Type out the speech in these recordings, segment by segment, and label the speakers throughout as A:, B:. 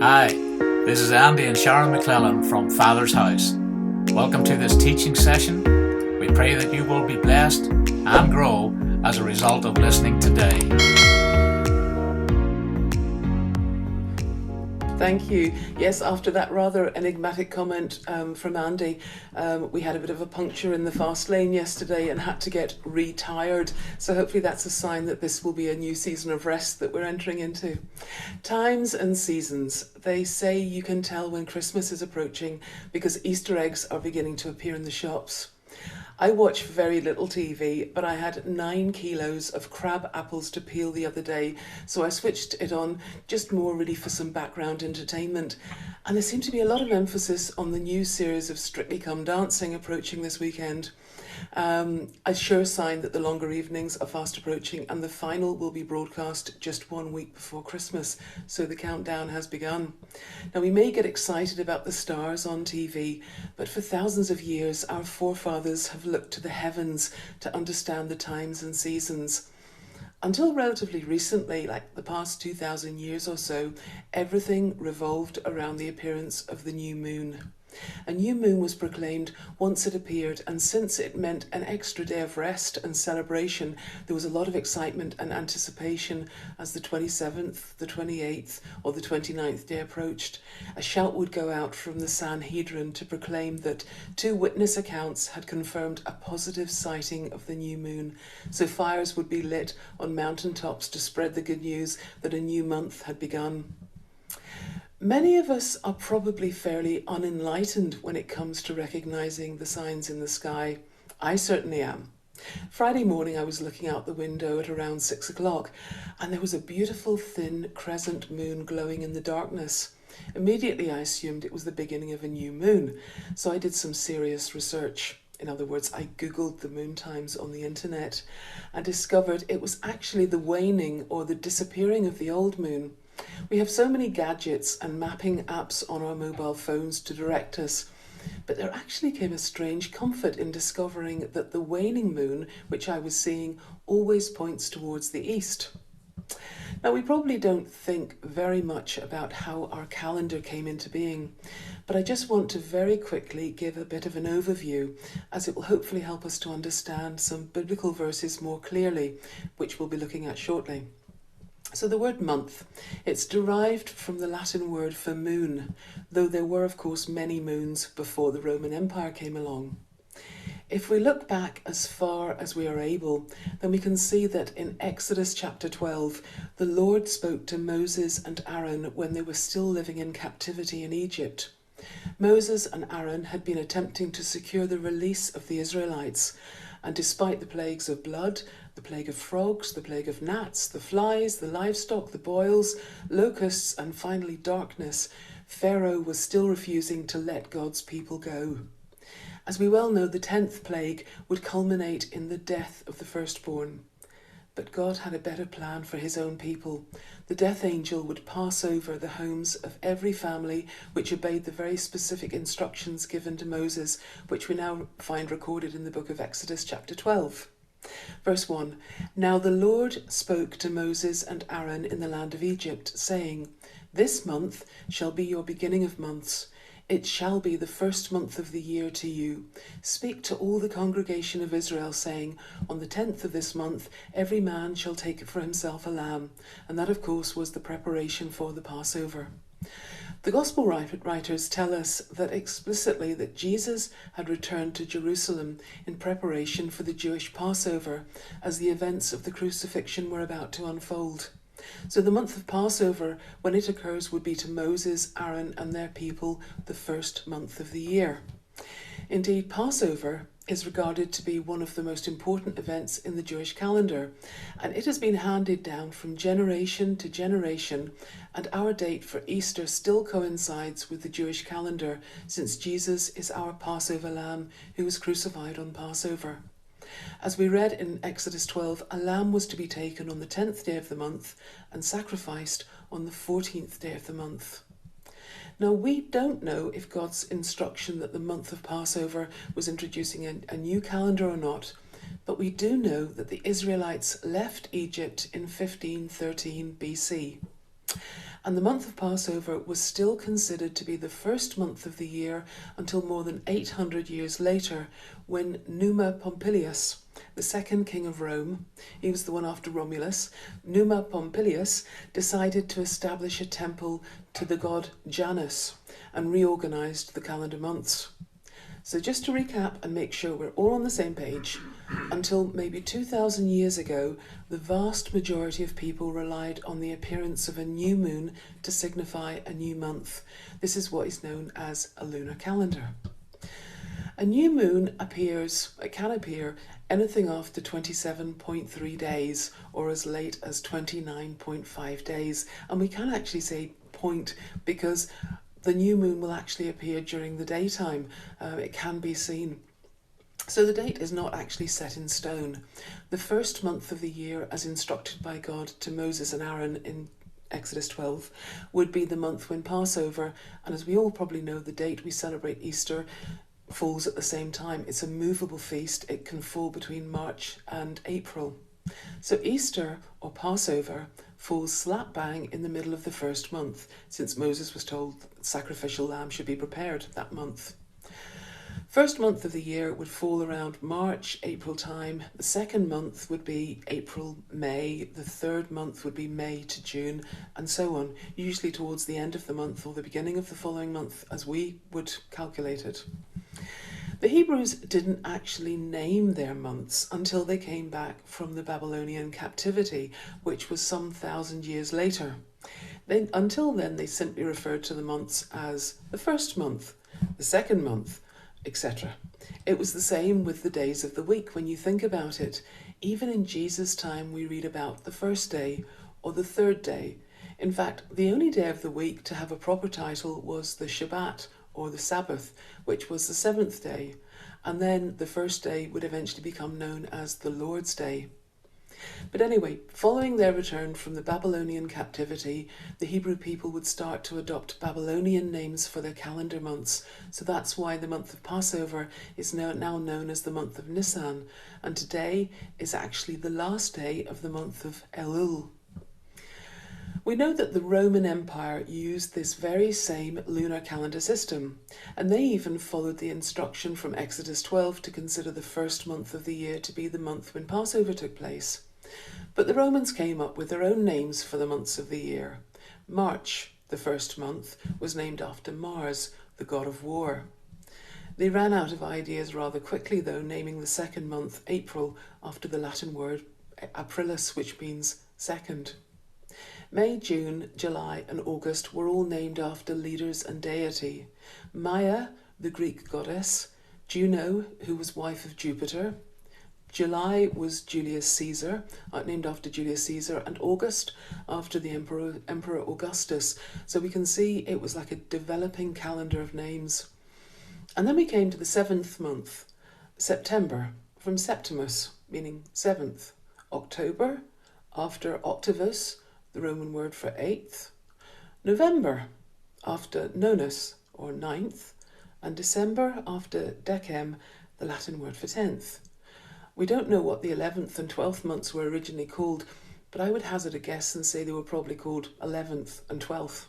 A: Hi, this is Andy and Sharon McClellan from Father's House. Welcome to this teaching session. We pray that you will be blessed and grow as a result of listening today.
B: Thank you. Yes, after that rather enigmatic comment from Andy, we had a bit of a puncture in the fast lane yesterday and had to get retired. So hopefully that's a sign that this will be a new season of rest that we're entering into. Times and seasons. They say you can tell when Christmas is approaching because Easter eggs are beginning to appear in the shops. I watch very little TV, but I had 9 kilos of crab apples to peel the other day, so I switched it on just more really for some background entertainment. And there seemed to be a lot of emphasis on the new series of Strictly Come Dancing approaching this weekend. A sure sign that the longer evenings are fast approaching, and the final will be broadcast just 1 week before Christmas, so the countdown has begun. Now, we may get excited about the stars on TV, but for thousands of years our forefathers have looked to the heavens to understand the times and seasons. Until relatively recently, like the past 2,000 years or so, everything revolved around the appearance of the new moon. A new moon was proclaimed once it appeared, and since it meant an extra day of rest and celebration, there was a lot of excitement and anticipation as the 27th, the 28th or the 29th day approached. A shout would go out from the Sanhedrin to proclaim that 2 witness accounts had confirmed a positive sighting of the new moon, so fires would be lit on mountaintops to spread the good news that a new month had begun. Many of us are probably fairly unenlightened when it comes to recognising the signs in the sky. I certainly am. Friday morning I was looking out the window at around 6 o'clock and there was a beautiful thin crescent moon glowing in the darkness. Immediately I assumed it was the beginning of a new moon, so I did some serious research. In other words, I googled the moon times on the internet and discovered it was actually the waning or the disappearing of the old moon. We have so many gadgets and mapping apps on our mobile phones to direct us, but there actually came a strange comfort in discovering that the waning moon, which I was seeing, always points towards the east. Now, we probably don't think very much about how our calendar came into being, but I just want to very quickly give a bit of an overview, as it will hopefully help us to understand some biblical verses more clearly, which we'll be looking at shortly. So the word month, it's derived from the Latin word for moon, though there were of course many moons before the Roman Empire came along. If we look back as far as we are able, then we can see that in Exodus chapter 12, the Lord spoke to Moses and Aaron when they were still living in captivity in Egypt. Moses and Aaron had been attempting to secure the release of the Israelites, and despite the plagues of blood, the plague of frogs, the plague of gnats, the flies, the livestock, the boils, locusts, and finally darkness, Pharaoh was still refusing to let God's people go. As we well know, the 10th plague would culminate in the death of the firstborn. But God had a better plan for his own people. The death angel would pass over the homes of every family which obeyed the very specific instructions given to Moses, which we now find recorded in the book of Exodus chapter 12. Verse 1, Now the Lord spoke to Moses and Aaron in the land of Egypt, saying, This month shall be your beginning of months. It shall be the first month of the year to you. Speak to all the congregation of Israel, saying, On the 10th of this month, every man shall take for himself a lamb. And that, of course, was the preparation for the Passover. The Gospel writers tell us that explicitly that Jesus had returned to Jerusalem in preparation for the Jewish Passover, as the events of the crucifixion were about to unfold. So the month of Passover, when it occurs, would be to Moses, Aaron and their people the first month of the year. Indeed, Passover is regarded to be one of the most important events in the Jewish calendar, and it has been handed down from generation to generation, and our date for Easter still coincides with the Jewish calendar, since Jesus is our Passover lamb who was crucified on Passover. As we read in Exodus 12, a lamb was to be taken on the 10th day of the month and sacrificed on the 14th day of the month. Now, we don't know if God's instruction that the month of Passover was introducing a new calendar or not, but we do know that the Israelites left Egypt in 1513 BC. And the month of Passover was still considered to be the first month of the year until more than 800 years later, when Numa Pompilius, the second king of Rome, he was the one after Romulus, Numa Pompilius decided to establish a temple to the god Janus and reorganized the calendar months. So just to recap and make sure we're all on the same page, until maybe 2,000 years ago, the vast majority of people relied on the appearance of a new moon to signify a new month. This is what is known as a lunar calendar. A new moon can appear anything after 27.3 days or as late as 29.5 days. And we can actually say point because the new moon will actually appear during the daytime. It can be seen. So the date is not actually set in stone. The first month of the year, as instructed by God to Moses and Aaron in Exodus 12, would be the month when Passover, and as we all probably know, the date we celebrate Easter falls at the same time. It's a movable feast. It can fall between March and April. So Easter, or Passover, falls slap bang in the middle of the first month, since Moses was told that sacrificial lamb should be prepared that month. First month of the year would fall around March, April time. The second month would be April, May. The third month would be May to June, and so on, usually towards the end of the month or the beginning of the following month, as we would calculate it. The Hebrews didn't actually name their months until they came back from the Babylonian captivity, which was some 1,000 years later. Until then, they simply referred to the months as the first month, the second month, etc. It was the same with the days of the week when you think about it. Even in Jesus' time, we read about the first day or the third day. In fact, the only day of the week to have a proper title was the Shabbat, or the Sabbath, which was the seventh day, and then the first day would eventually become known as the Lord's Day. But anyway, following their return from the Babylonian captivity, the Hebrew people would start to adopt Babylonian names for their calendar months, so that's why the month of Passover is now known as the month of Nisan, and today is actually the last day of the month of Elul. We know that the Roman Empire used this very same lunar calendar system, and they even followed the instruction from Exodus 12 to consider the first month of the year to be the month when Passover took place. But the Romans came up with their own names for the months of the year. March, the first month, was named after Mars, the god of war. They ran out of ideas rather quickly, though, naming the second month April after the Latin word aprilis, which means second. May, June, July and August were all named after leaders and deity. Maia, the Greek goddess, Juno, who was wife of Jupiter. July was Julius Caesar, named after Julius Caesar, and August after the Emperor Augustus. So we can see it was like a developing calendar of names. And then we came to the seventh month, September, from Septimus, meaning seventh. October, after Octavus, the Roman word for eighth. November, after nonus, or ninth. And December, after decem, the Latin word for 10th. We don't know what the 11th and 12th months were originally called, but I would hazard a guess and say they were probably called 11th and 12th.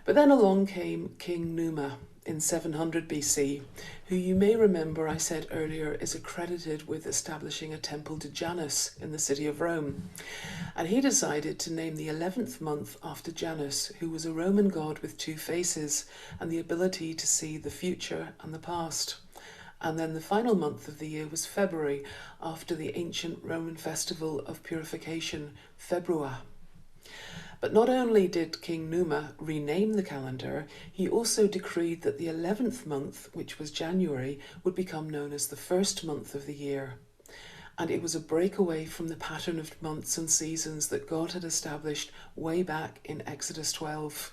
B: But then along came King Numa in 700 BC, who you may remember I said earlier is accredited with establishing a temple to Janus in the city of Rome. And he decided to name the 11th month after Janus, who was a Roman god with two faces and the ability to see the future and the past. And then the final month of the year was February, after the ancient Roman festival of purification, Februar. But not only did King Numa rename the calendar, he also decreed that the 11th month, which was January, would become known as the first month of the year. And it was a breakaway from the pattern of months and seasons that God had established way back in Exodus 12.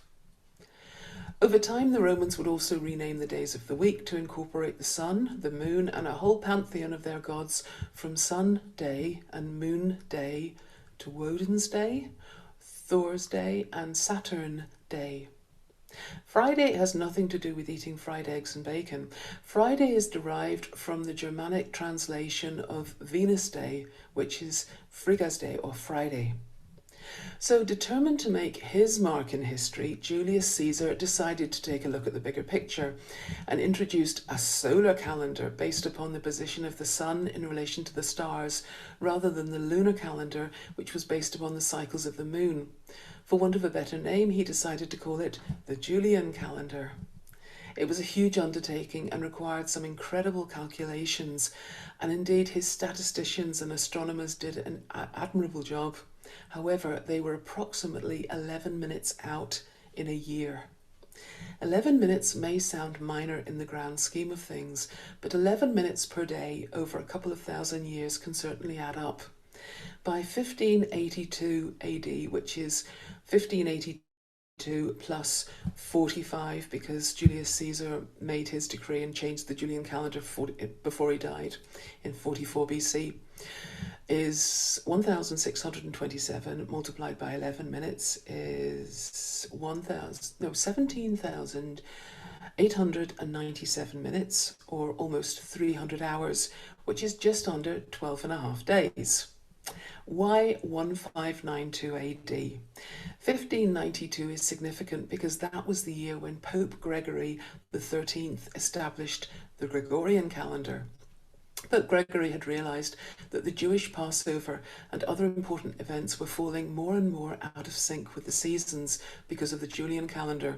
B: Over time, the Romans would also rename the days of the week to incorporate the sun, the moon, and a whole pantheon of their gods, from Sun Day and Moon Day to Woden's Day, Thor's Day, and Saturn Day. Friday has nothing to do with eating fried eggs and bacon. Friday is derived from the Germanic translation of Venus Day, which is Frigas Day or Friday. So, determined to make his mark in history, Julius Caesar decided to take a look at the bigger picture and introduced a solar calendar based upon the position of the sun in relation to the stars, rather than the lunar calendar, which was based upon the cycles of the moon. For want of a better name, he decided to call it the Julian calendar. It was a huge undertaking and required some incredible calculations, and indeed his statisticians and astronomers did an admirable job. However, they were approximately 11 minutes out in a year. 11 minutes may sound minor in the grand scheme of things, but 11 minutes per day over a couple of thousand years can certainly add up. By 1582 AD, which is 1582 plus 45, because Julius Caesar made his decree and changed the Julian calendar before he died in 44 BC, is 1,627 multiplied by 11 minutes is 17,897 minutes, or almost 300 hours, which is just under 12 and a half days. Why 1592 AD? 1592 is significant because that was the year when Pope Gregory XIII established the Gregorian calendar. But Gregory had realised that the Jewish Passover and other important events were falling more and more out of sync with the seasons because of the Julian calendar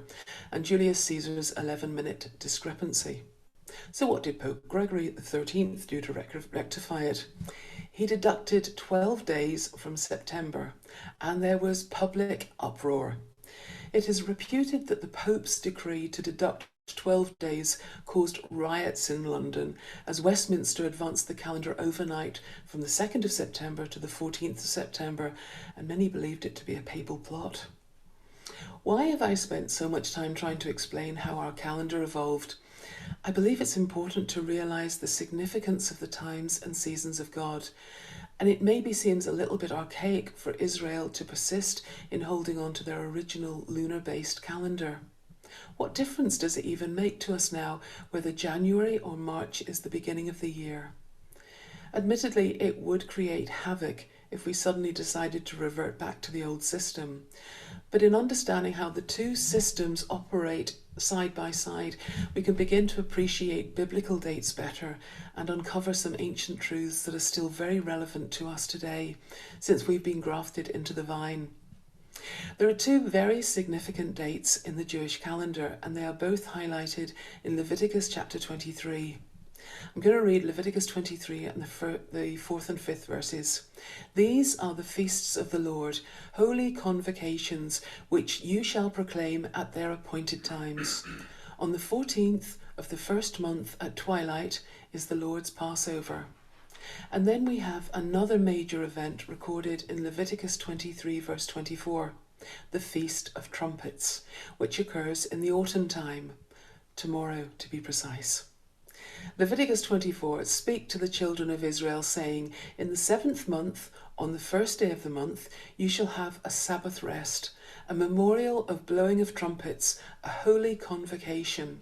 B: and Julius Caesar's 11-minute discrepancy. So what did Pope Gregory XIII do to rectify it? He deducted 12 days from September, and there was public uproar. It is reputed that the Pope's decree to deduct 12 days caused riots in London as Westminster advanced the calendar overnight from the 2nd of September to the 14th of September, and many believed it to be a papal plot. Why have I spent so much time trying to explain how our calendar evolved? I believe it's important to realise the significance of the times and seasons of God, and it maybe seems a little bit archaic for Israel to persist in holding on to their original lunar-based calendar. What difference does it even make to us now whether January or March is the beginning of the year? Admittedly, it would create havoc if we suddenly decided to revert back to the old system. But in understanding how the two systems operate side by side, we can begin to appreciate biblical dates better and uncover some ancient truths that are still very relevant to us today, since we've been grafted into the vine. There are two very significant dates in the Jewish calendar, and they are both highlighted in Leviticus chapter 23. I'm going to read Leviticus 23 and the 4th and 5th verses. These are the feasts of the Lord, holy convocations, which you shall proclaim at their appointed times. On the 14th of the first month at twilight is the Lord's Passover. And then we have another major event recorded in Leviticus 23 verse 24, the Feast of Trumpets, which occurs in the autumn time, tomorrow to be precise. Leviticus 24, speak to the children of Israel, saying, in the 7th month, on the first day of the month, you shall have a Sabbath rest, a memorial of blowing of trumpets, a holy convocation.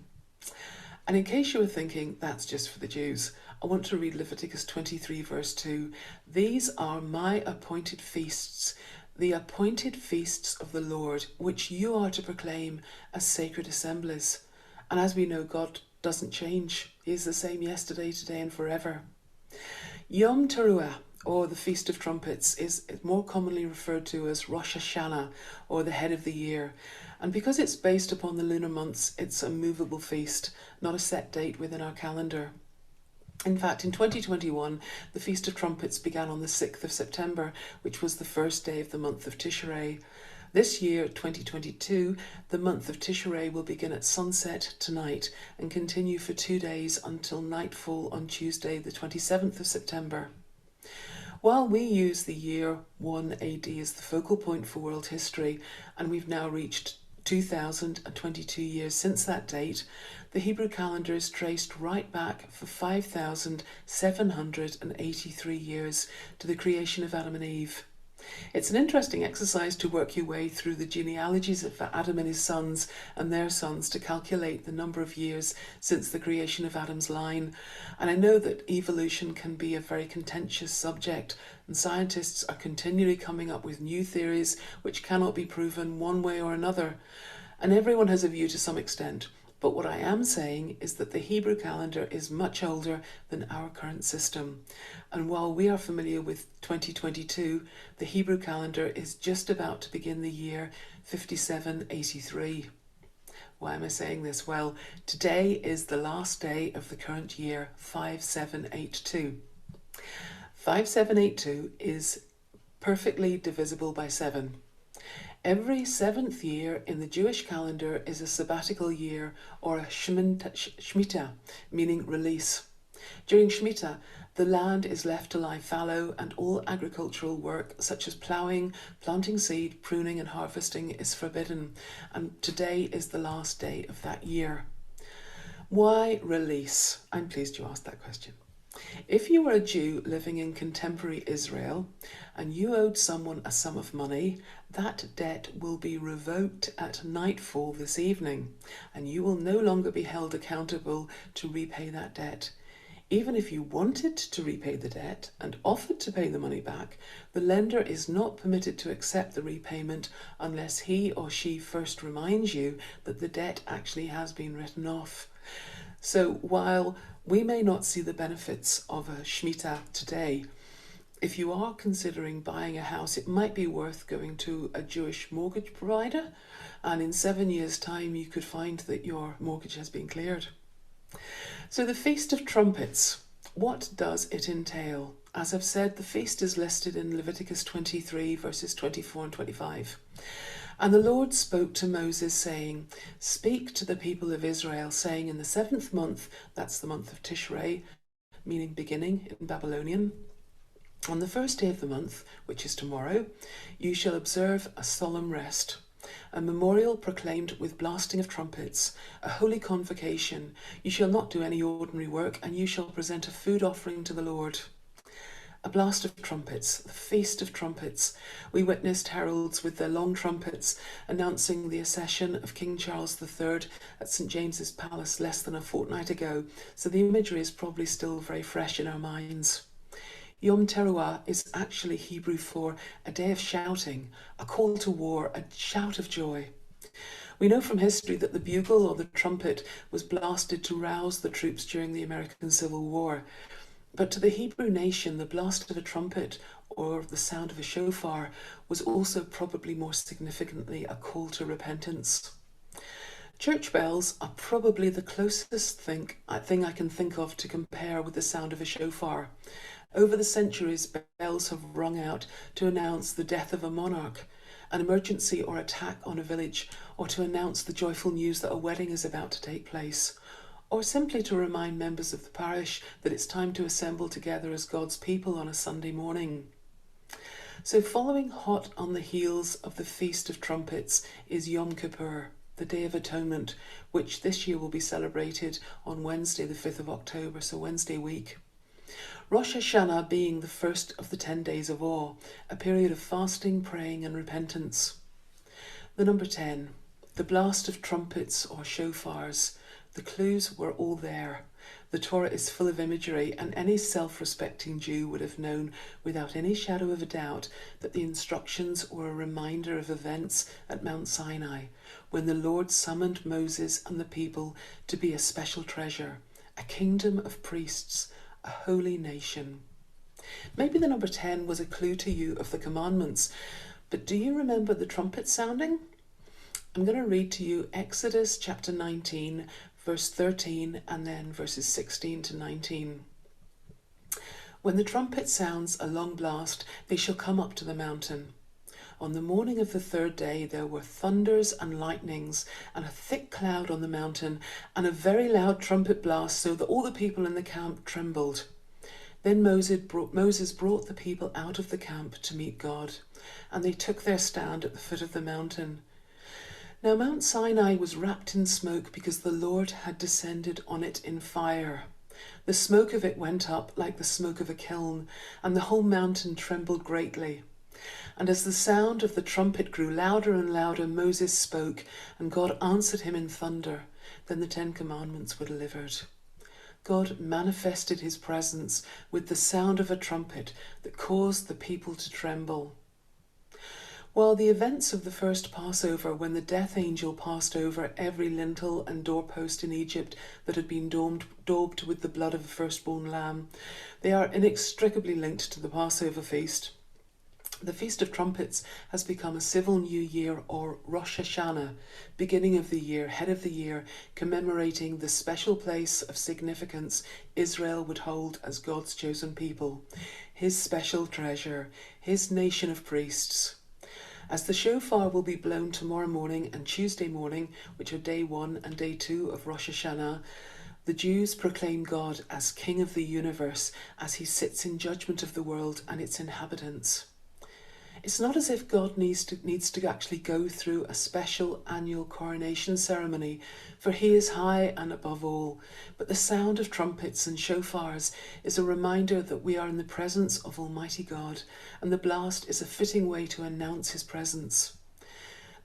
B: And in case you were thinking, that's just for the Jews, I want to read Leviticus 23 verse 2. These are my appointed feasts, the appointed feasts of the Lord, which you are to proclaim as sacred assemblies. And as we know, God doesn't change. He is the same yesterday, today and forever. Yom Teruah, or the Feast of Trumpets, is more commonly referred to as Rosh Hashanah, or the head of the year. And because it's based upon the lunar months, it's a movable feast, not a set date within our calendar. In fact, in 2021, the Feast of Trumpets began on the 6th of September, which was the first day of the month of Tishrei. This year, 2022, the month of Tishrei will begin at sunset tonight and continue for 2 days until nightfall on Tuesday, the 27th of September. While we use the year 1 AD as the focal point for world history, and we've now reached 2022 years since that date, the Hebrew calendar is traced right back for 5,783 years to the creation of Adam and Eve. It's an interesting exercise to work your way through the genealogies of Adam and his sons and their sons to calculate the number of years since the creation of Adam's line. And I know that evolution can be a very contentious subject, and scientists are continually coming up with new theories which cannot be proven one way or another. And everyone has a view to some extent. But what I am saying is that the Hebrew calendar is much older than our current system. And while we are familiar with 2022, the Hebrew calendar is just about to begin the year 5783. Why am I saying this? Well, today is the last day of the current year 5782. 5782 is perfectly divisible by 7. Every seventh year in the Jewish calendar is a sabbatical year, or a Shemitah, meaning release. During Shemitah, the land is left to lie fallow and all agricultural work such as ploughing, planting seed, pruning and harvesting is forbidden, and today is the last day of that year. Why release? I'm pleased you asked that question. If you were a Jew living in contemporary Israel and you owed someone a sum of money, that debt will be revoked at nightfall this evening, and you will no longer be held accountable to repay that debt. Even if you wanted to repay the debt and offered to pay the money back, the lender is not permitted to accept the repayment unless he or she first reminds you that the debt actually has been written off. So while we may not see the benefits of a Shemitah today, if you are considering buying a house, it might be worth going to a Jewish mortgage provider, and in 7 years' time you could find that your mortgage has been cleared. So the Feast of Trumpets, what does it entail? As I've said, the feast is listed in Leviticus 23 verses 24 and 25. And the Lord spoke to Moses, saying, "Speak to the people of Israel, saying, in the 7th month," that's the month of Tishrei, meaning beginning in Babylonian, "on the 1st day of the month, which is tomorrow, you shall observe a solemn rest, a memorial proclaimed with blasting of trumpets, a holy convocation. You shall not do any ordinary work, and you shall present a food offering to the Lord." A blast of trumpets, the Feast of Trumpets. We witnessed heralds with their long trumpets announcing the accession of King Charles III at St. James's Palace less than a fortnight ago, so the imagery is probably still very fresh in our minds. Yom Teruah is actually Hebrew for a day of shouting, a call to war, a shout of joy. We know from history that the bugle or the trumpet was blasted to rouse the troops during the American Civil War. But to the Hebrew nation, the blast of a trumpet or the sound of a shofar was also probably more significantly a call to repentance. Church bells are probably the closest thing I can think of to compare with the sound of a shofar. Over the centuries, bells have rung out to announce the death of a monarch, an emergency or attack on a village, or to announce the joyful news that a wedding is about to take place, or simply to remind members of the parish that it's time to assemble together as God's people on a Sunday morning. So following hot on the heels of the Feast of Trumpets is Yom Kippur, the Day of Atonement, which this year will be celebrated on Wednesday the 5th of October, so Wednesday week. Rosh Hashanah being the first of the 10 days of awe, a period of fasting, praying and repentance. The number 10, the blast of trumpets or shofars. The clues were all there. The Torah is full of imagery, and any self-respecting Jew would have known without any shadow of a doubt that the instructions were a reminder of events at Mount Sinai, when the Lord summoned Moses and the people to be a special treasure, a kingdom of priests, a holy nation. Maybe the number 10 was a clue to you of the commandments, but do you remember the trumpet sounding? I'm going to read to you Exodus chapter 19, verse 13, and then verses 16 to 19. "When the trumpet sounds a long blast, they shall come up to the mountain. On the morning of the 3rd day there were thunders and lightnings, and a thick cloud on the mountain, and a very loud trumpet blast, so that all the people in the camp trembled. Then Moses brought the people out of the camp to meet God, and they took their stand at the foot of the mountain. Now Mount Sinai was wrapped in smoke because the Lord had descended on it in fire. The smoke of it went up like the smoke of a kiln, and the whole mountain trembled greatly. And as the sound of the trumpet grew louder and louder, Moses spoke, and God answered him in thunder. Then the 10 Commandments were delivered. God manifested his presence with the sound of a trumpet that caused the people to tremble. While the events of the first Passover, when the death angel passed over every lintel and doorpost in Egypt that had been daubed with the blood of a firstborn lamb, they are inextricably linked to the Passover feast. The Feast of Trumpets has become a civil new year, or Rosh Hashanah, beginning of the year, head of the year, commemorating the special place of significance Israel would hold as God's chosen people, his special treasure, his nation of priests. As the shofar will be blown tomorrow morning and Tuesday morning, which are day 1 and day 2 of Rosh Hashanah, the Jews proclaim God as King of the universe as he sits in judgment of the world and its inhabitants. It's not as if God needs to actually go through a special annual coronation ceremony, for he is high and above all. But the sound of trumpets and shofars is a reminder that we are in the presence of Almighty God, and the blast is a fitting way to announce his presence.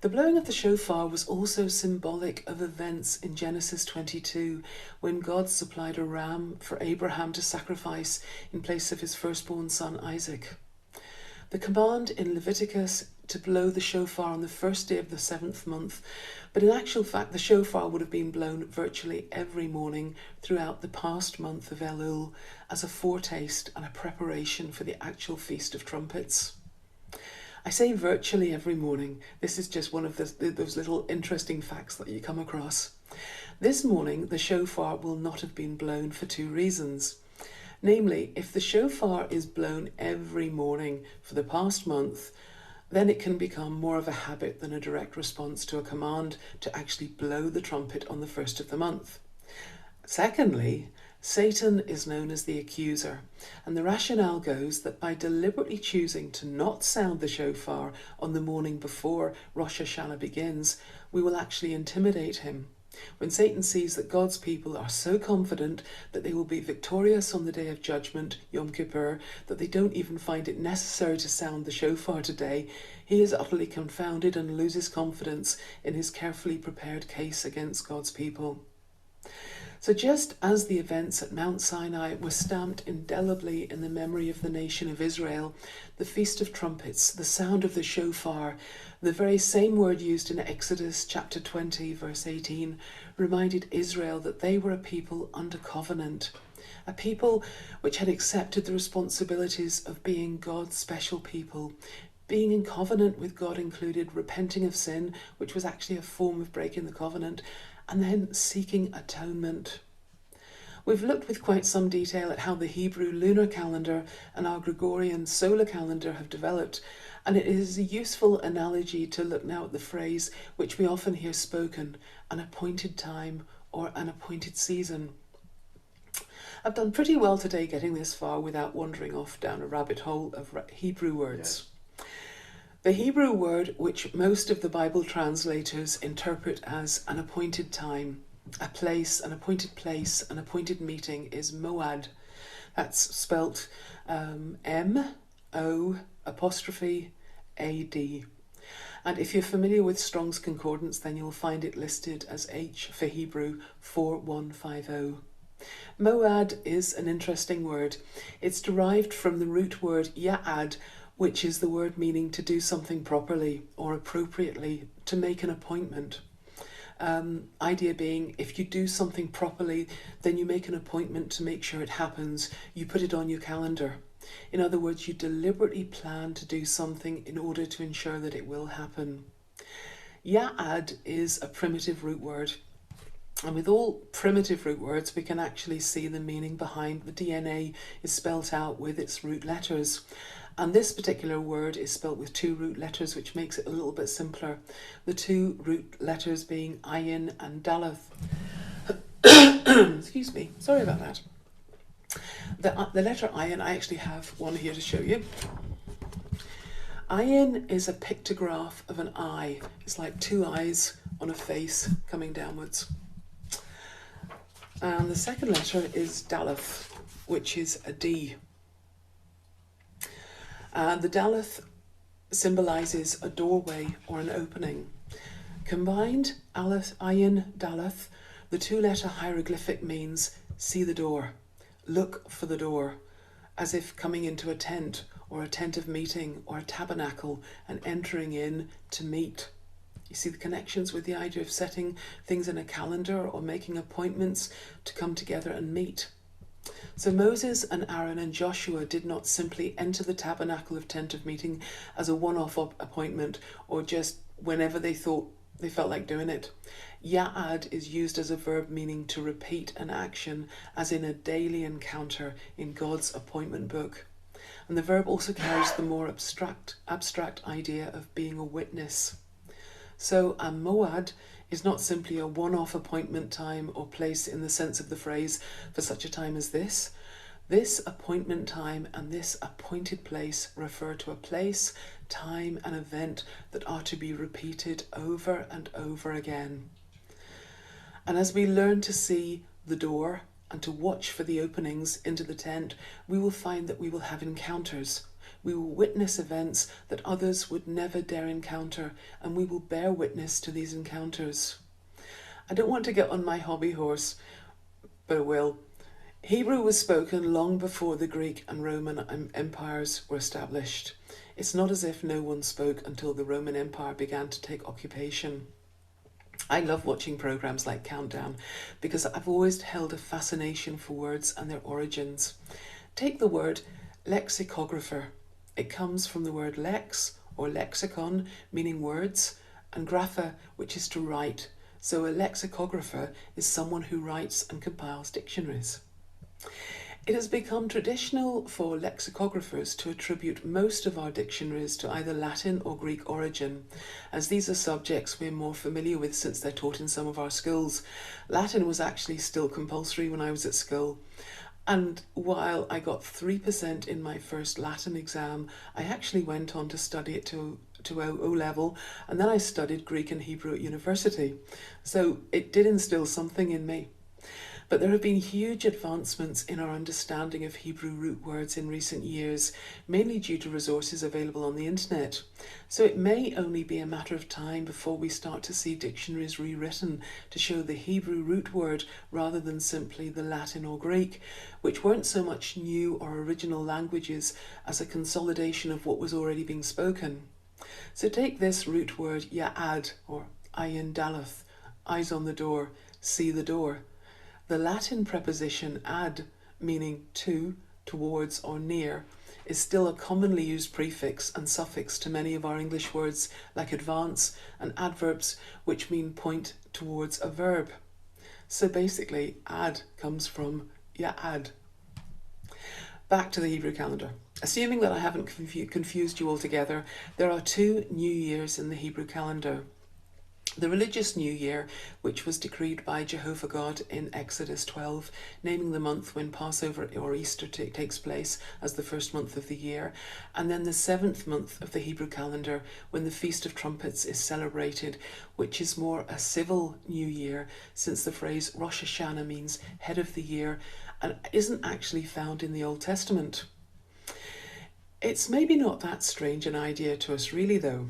B: The blowing of the shofar was also symbolic of events in Genesis 22, when God supplied a ram for Abraham to sacrifice in place of his firstborn son Isaac. The command in Leviticus to blow the shofar on the first day of the 7th month, but in actual fact the shofar would have been blown virtually every morning throughout the past month of Elul as a foretaste and a preparation for the actual Feast of Trumpets. I say virtually every morning. This is just one of those little interesting facts that you come across. This morning the shofar will not have been blown for 2 reasons. Namely, if the shofar is blown every morning for the past month, then it can become more of a habit than a direct response to a command to actually blow the trumpet on the first of the month. Secondly, Satan is known as the accuser, and the rationale goes that by deliberately choosing to not sound the shofar on the morning before Rosh Hashanah begins, we will actually intimidate him. When Satan sees that God's people are so confident that they will be victorious on the day of judgment, Yom Kippur, that they don't even find it necessary to sound the shofar today, he is utterly confounded and loses confidence in his carefully prepared case against God's people. So just as the events at Mount Sinai were stamped indelibly in the memory of the nation of Israel, the Feast of Trumpets, the sound of the shofar, the very same word used in Exodus chapter 20, verse 18, reminded Israel that they were a people under covenant, a people which had accepted the responsibilities of being God's special people. Being in covenant with God included repenting of sin, which was actually a form of breaking the covenant, and then seeking atonement. We've looked with quite some detail at how the Hebrew Lunar Calendar and our Gregorian Solar Calendar have developed, and it is a useful analogy to look now at the phrase which we often hear spoken, an appointed time or an appointed season. I've done pretty well today getting this far without wandering off down a rabbit hole of Hebrew words. Yes. The Hebrew word which most of the Bible translators interpret as an appointed time, a place, an appointed place, an appointed meeting is moad. That's spelt M-O''A''D. And if you're familiar with Strong's Concordance, then you'll find it listed as H for Hebrew 4150. Moad is an interesting word. It's derived from the root word ya'ad, which is the word meaning to do something properly or appropriately, to make an appointment. Idea being, if you do something properly, then you make an appointment to make sure it happens. You put it on your calendar. In other words, you deliberately plan to do something in order to ensure that it will happen. Ya'ad is a primitive root word. And with all primitive root words, we can actually see the meaning behind the DNA is spelt out with its root letters. And this particular word is spelt with 2 root letters, which makes it a little bit simpler. The 2 root letters being ayin and daleth. Excuse me, sorry about that. The letter ayin, I actually have one here to show you. Ayin is a pictograph of an eye. It's like 2 eyes on a face coming downwards. And the second letter is daleth, which is a D. The daleth symbolises a doorway or an opening. Combined, Aleph, Ayin, Daleth, the two-letter hieroglyphic means see the door, look for the door, as if coming into a tent or a tent of meeting or a tabernacle and entering in to meet. You see the connections with the idea of setting things in a calendar or making appointments to come together and meet. So Moses and Aaron and Joshua did not simply enter the tabernacle of tent of meeting as a one-off appointment or just whenever they felt like doing it. Ya'ad is used as a verb meaning to repeat an action, as in a daily encounter in God's appointment book. And the verb also carries the more abstract idea of being a witness. So a moad is not simply a one-off appointment time or place in the sense of the phrase for such a time as this. This appointment time and this appointed place refer to a place, time and event that are to be repeated over and over again. And as we learn to see the door and to watch for the openings into the tent, we will find that we will have encounters. We will witness events that others would never dare encounter, and we will bear witness to these encounters. I don't want to get on my hobby horse, but I will. Hebrew was spoken long before the Greek and Roman empires were established. It's not as if no one spoke until the Roman Empire began to take occupation. I love watching programs like Countdown because I've always held a fascination for words and their origins. Take the word lexicographer. It comes from the word lex or lexicon, meaning words, and grapha, which is to write. So a lexicographer is someone who writes and compiles dictionaries. It has become traditional for lexicographers to attribute most of our dictionaries to either Latin or Greek origin, as these are subjects we're more familiar with since they're taught in some of our schools. Latin was actually still compulsory when I was at school. And while I got 3% in my first Latin exam, I actually went on to study it to O level, and then I studied Greek and Hebrew at university. So it did instill something in me. But there have been huge advancements in our understanding of Hebrew root words in recent years, mainly due to resources available on the internet. So it may only be a matter of time before we start to see dictionaries rewritten to show the Hebrew root word rather than simply the Latin or Greek, which weren't so much new or original languages as a consolidation of what was already being spoken. So take this root word ya'ad, or ayin daleth, eyes on the door, see the door. The Latin preposition ad, meaning to, towards, or near, is still a commonly used prefix and suffix to many of our English words like advance and adverbs, which mean point towards a verb. So basically, ad comes from ya'ad. Back to the Hebrew calendar. Assuming that I haven't confused you altogether, there are 2 new years in the Hebrew calendar. The religious New Year, which was decreed by Jehovah God in Exodus 12, naming the month when Passover or Easter takes place as the first month of the year, and then the 7th month of the Hebrew calendar when the Feast of Trumpets is celebrated, which is more a civil New Year, since the phrase Rosh Hashanah means head of the year and isn't actually found in the Old Testament. It's maybe not that strange an idea to us really though.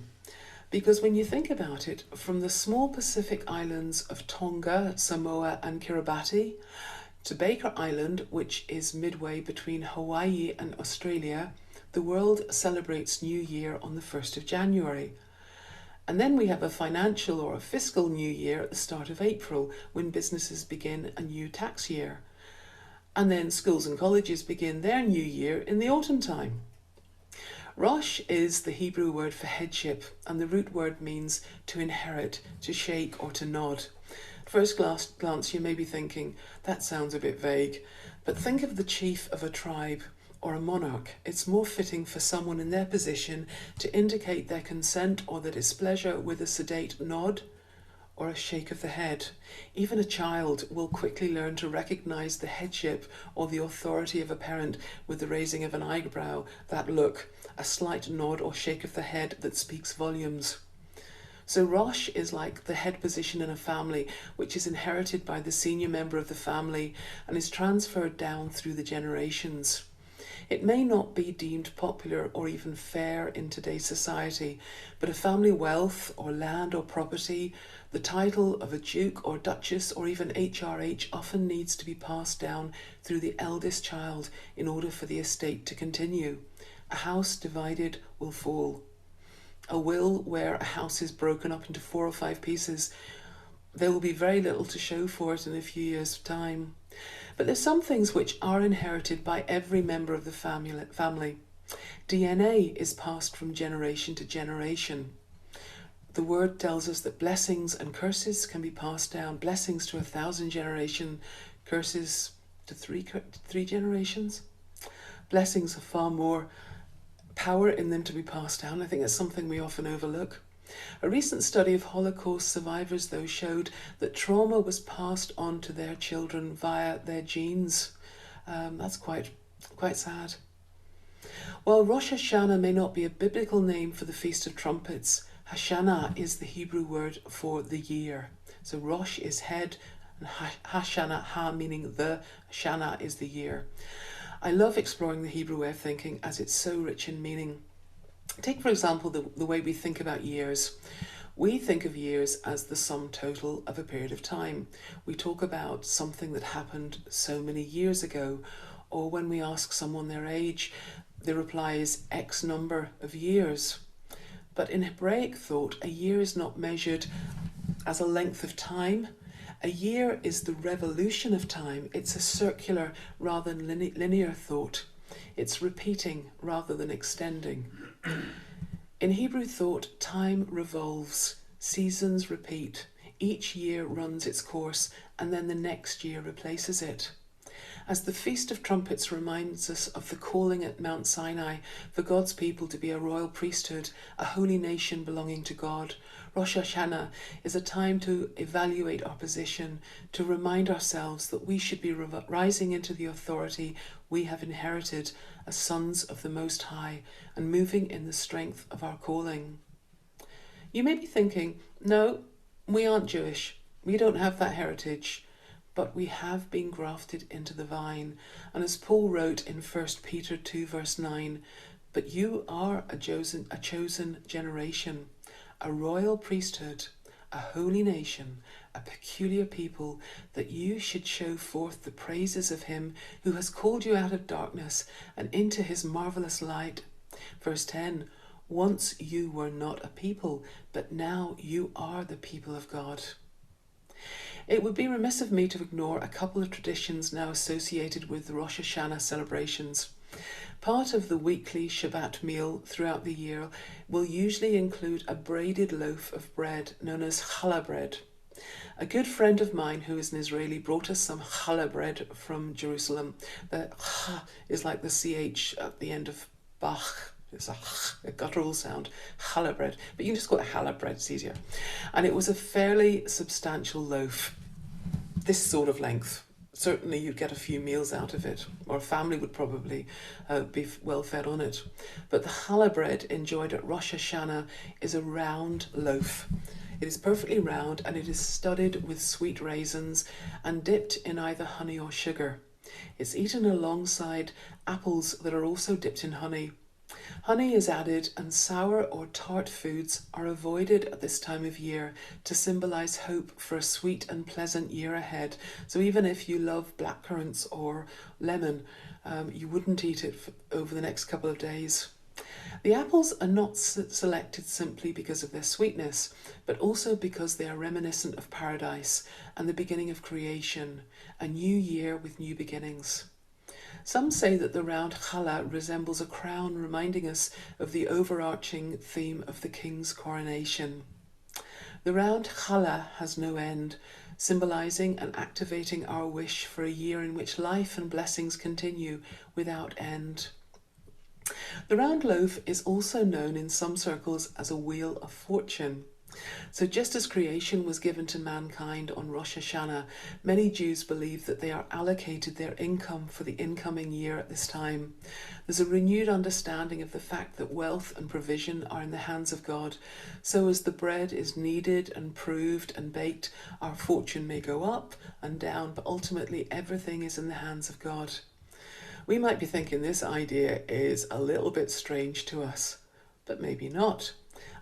B: Because when you think about it, from the small Pacific islands of Tonga, Samoa and Kiribati, to Baker Island, which is midway between Hawaii and Australia, the world celebrates New Year on the 1st of January. And then we have a financial or a fiscal New Year at the start of April, when businesses begin a new tax year. And then schools and colleges begin their New Year in the autumn time. Rosh is the Hebrew word for headship, and the root word means to inherit, to shake or to nod. At first glance you may be thinking, that sounds a bit vague, but think of the chief of a tribe or a monarch. It's more fitting for someone in their position to indicate their consent or their displeasure with a sedate nod or a shake of the head. Even a child will quickly learn to recognize the headship or the authority of a parent with the raising of an eyebrow, that look, a slight nod or shake of the head that speaks volumes. So Rosh is like the head position in a family, which is inherited by the senior member of the family and is transferred down through the generations. It may not be deemed popular or even fair in today's society, but a family wealth or land or property, the title of a duke or duchess or even HRH often needs to be passed down through the eldest child in order for the estate to continue. A house divided will fall. A will where a house is broken up into 4 or 5 pieces, there will be very little to show for it in a few years' time. But there's some things which are inherited by every member of the family. DNA is passed from generation to generation. The word tells us that blessings and curses can be passed down. Blessings to 1,000 generations, curses to three generations. Blessings have far more power in them to be passed down. I think that's something we often overlook. A recent study of Holocaust survivors, though, showed that trauma was passed on to their children via their genes. That's quite sad. While Rosh Hashanah may not be a biblical name for the Feast of Trumpets, Hashanah is the Hebrew word for the year. So Rosh is head, and Hashanah, Ha meaning the, Shana is the year. I love exploring the Hebrew way of thinking as it's so rich in meaning. Take, for example, the way we think about years. We think of years as the sum total of a period of time. We talk about something that happened so many years ago, or when we ask someone their age, the reply is X number of years. But in Hebraic thought, a year is not measured as a length of time. A year is the revolution of time. It's a circular rather than linear thought. It's repeating rather than extending. In Hebrew thought, time revolves, seasons repeat. Each year runs its course, and then the next year replaces it. As the Feast of Trumpets reminds us of the calling at Mount Sinai for God's people to be a royal priesthood, a holy nation belonging to God, Rosh Hashanah is a time to evaluate our position, to remind ourselves that we should be rising into the authority we have inherited as sons of the Most High and moving in the strength of our calling. You may be thinking, no, we aren't Jewish. We don't have that heritage. But we have been grafted into the vine. And as Paul wrote in 1 Peter 2 verse 9, but you are a chosen generation, a royal priesthood, a holy nation, a peculiar people, that you should show forth the praises of him who has called you out of darkness and into his marvelous light. Verse 10, once you were not a people, but now you are the people of God. It would be remiss of me to ignore a couple of traditions now associated with the Rosh Hashanah celebrations. Part of the weekly Shabbat meal throughout the year will usually include a braided loaf of bread known as challah bread. A good friend of mine who is an Israeli brought us some challah bread from Jerusalem. The ch is like the ch at the end of bach. It's a guttural sound, challah bread. But you can just call it challah bread, it's easier. And it was a fairly substantial loaf, this sort of length. Certainly you'd get a few meals out of it, or a family would probably be well fed on it. But the challah bread enjoyed at Rosh Hashanah is a round loaf. It is perfectly round and it is studded with sweet raisins and dipped in either honey or sugar. It's eaten alongside apples that are also dipped in honey. Honey is added and sour or tart foods are avoided at this time of year to symbolize hope for a sweet and pleasant year ahead. So even if you love blackcurrants or lemon, you wouldn't eat it over the next couple of days. The apples are not selected simply because of their sweetness, but also because they are reminiscent of paradise and the beginning of creation, a new year with new beginnings. Some say that the round challah resembles a crown, reminding us of the overarching theme of the king's coronation. The round challah has no end, symbolizing and activating our wish for a year in which life and blessings continue without end. The round loaf is also known in some circles as a wheel of fortune. So just as creation was given to mankind on Rosh Hashanah, many Jews believe that they are allocated their income for the incoming year at this time. There's a renewed understanding of the fact that wealth and provision are in the hands of God. So as the bread is kneaded and proved and baked, our fortune may go up and down, but ultimately everything is in the hands of God. We might be thinking this idea is a little bit strange to us, but maybe not.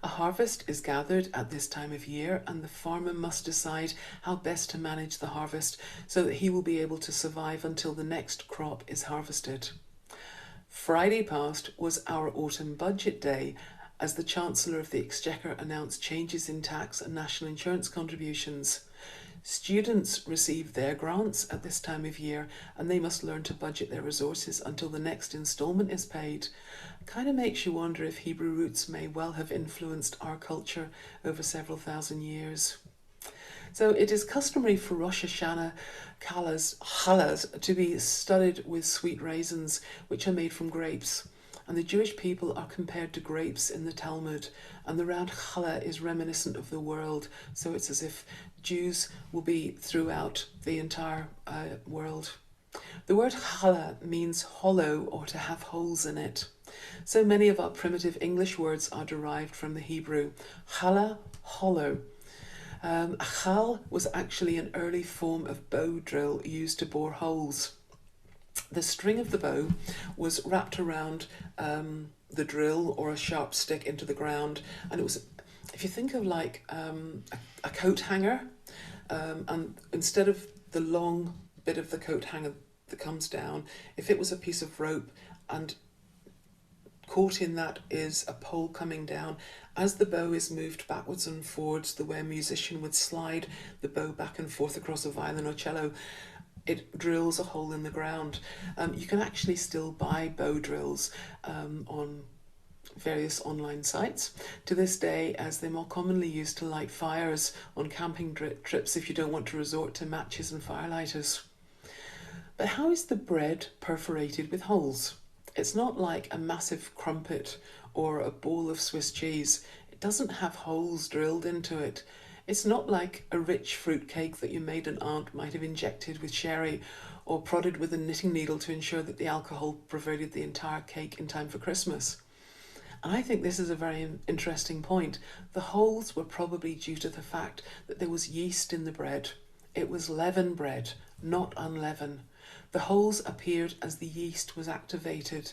B: A harvest is gathered at this time of year, and the farmer must decide how best to manage the harvest so that he will be able to survive until the next crop is harvested. Friday past was our autumn budget day, as the Chancellor of the Exchequer announced changes in tax and national insurance contributions. Students receive their grants at this time of year, and they must learn to budget their resources until the next instalment is paid. Kind of makes you wonder if Hebrew roots may well have influenced our culture over several thousand years. So it is customary for Rosh Hashanah challahs to be studded with sweet raisins, which are made from grapes. And the Jewish people are compared to grapes in the Talmud, and the round challah is reminiscent of the world, so it's as if Jews will be throughout the entire world. The word challah means hollow or to have holes in it. So many of our primitive English words are derived from the Hebrew. Challah, hollow. A chal was actually an early form of bow drill used to bore holes. The string of the bow was wrapped around the drill or a sharp stick into the ground, and it was, if you think of like a coat hanger, and instead of the long bit of the coat hanger that comes down, if it was a piece of rope and caught in that is a pole coming down, as the bow is moved backwards and forwards, the way a musician would slide the bow back and forth across a violin or cello, it drills a hole in the ground. You can actually still buy bow drills on various online sites to this day, as they're more commonly used to light fires on camping trips if you don't want to resort to matches and firelighters. But how is the bread perforated with holes? It's not like a massive crumpet or a ball of Swiss cheese. It doesn't have holes drilled into it. It's not like a rich fruit cake that your maiden aunt might have injected with sherry or prodded with a knitting needle to ensure that the alcohol pervaded the entire cake in time for Christmas. And I think this is a very interesting point. The holes were probably due to the fact that there was yeast in the bread. It was leaven bread, not unleavened. The holes appeared as the yeast was activated.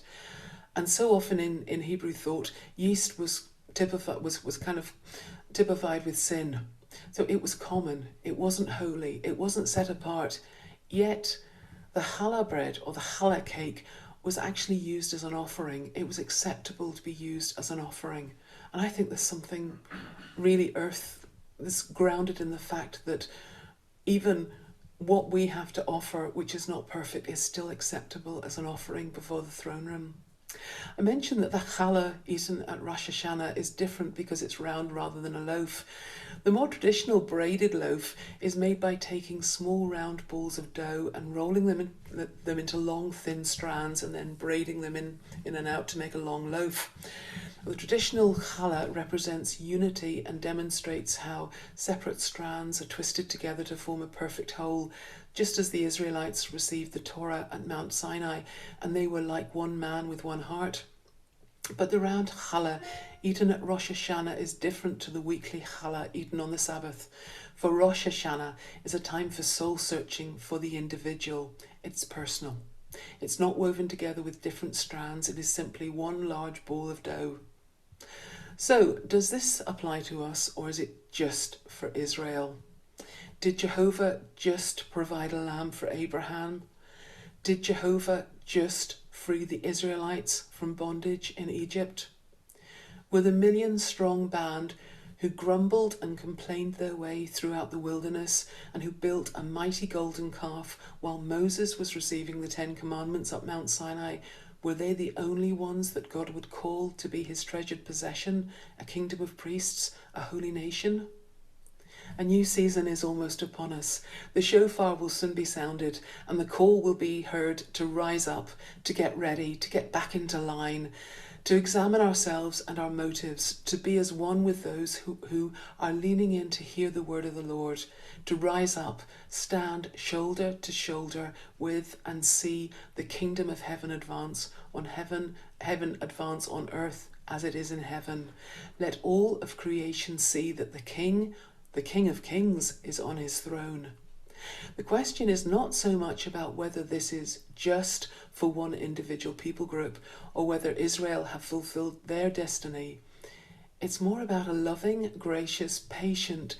B: And so often in Hebrew thought, yeast was kind of typified with sin. So it was common, it wasn't holy, it wasn't set apart. Yet the challah bread or the challah cake was actually used as an offering. It was acceptable to be used as an offering. And I think there's something really that's grounded in the fact that even what we have to offer, which is not perfect, is still acceptable as an offering before the throne room. I mentioned that the challah eaten at Rosh Hashanah is different because it's round rather than a loaf. The more traditional braided loaf is made by taking small round balls of dough and rolling them into long thin strands and then braiding them in and out to make a long loaf. The traditional challah represents unity and demonstrates how separate strands are twisted together to form a perfect whole, just as the Israelites received the Torah at Mount Sinai and they were like one man with one heart. But the round challah eaten at Rosh Hashanah is different to the weekly challah eaten on the Sabbath. For Rosh Hashanah is a time for soul searching for the individual. It's personal. It's not woven together with different strands. It is simply one large ball of dough. So, does this apply to us, or is it just for Israel? Did Jehovah just provide a lamb for Abraham? Did Jehovah just free the Israelites from bondage in Egypt? Were the million-strong band who grumbled and complained their way throughout the wilderness and who built a mighty golden calf while Moses was receiving the 10 Commandments up Mount Sinai, were they the only ones that God would call to be his treasured possession, a kingdom of priests, a holy nation? A new season is almost upon us. The shofar will soon be sounded, and the call will be heard to rise up, to get ready, to get back into line, to examine ourselves and our motives, to be as one with those who are leaning in to hear the word of the Lord, to rise up, stand shoulder to shoulder with and see the kingdom of heaven advance on earth as it is in heaven. Let all of creation see that the King of Kings is on his throne. The question is not so much about whether this is just for one individual people group or whether Israel have fulfilled their destiny. It's more about a loving, gracious, patient,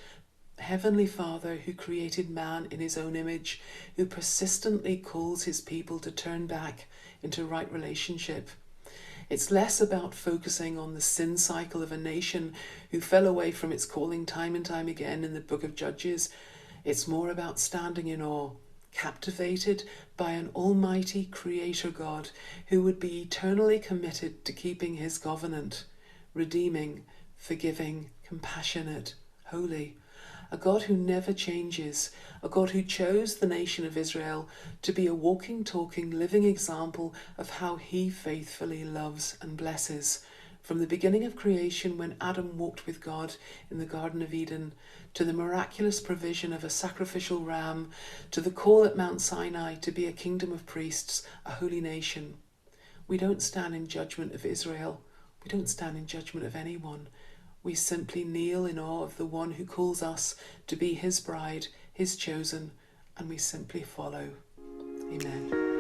B: Heavenly Father who created man in his own image, who persistently calls his people to turn back into right relationship. It's less about focusing on the sin cycle of a nation who fell away from its calling time and time again in the book of Judges. It's more about standing in awe, captivated by an almighty creator God who would be eternally committed to keeping his covenant, redeeming, forgiving, compassionate, holy. A God who never changes, a God who chose the nation of Israel to be a walking, talking, living example of how he faithfully loves and blesses. From the beginning of creation, when Adam walked with God in the Garden of Eden, to the miraculous provision of a sacrificial ram, to the call at Mount Sinai to be a kingdom of priests, a holy nation. We don't stand in judgment of Israel. We don't stand in judgment of anyone. We simply kneel in awe of the one who calls us to be his bride, his chosen, and we simply follow. Amen.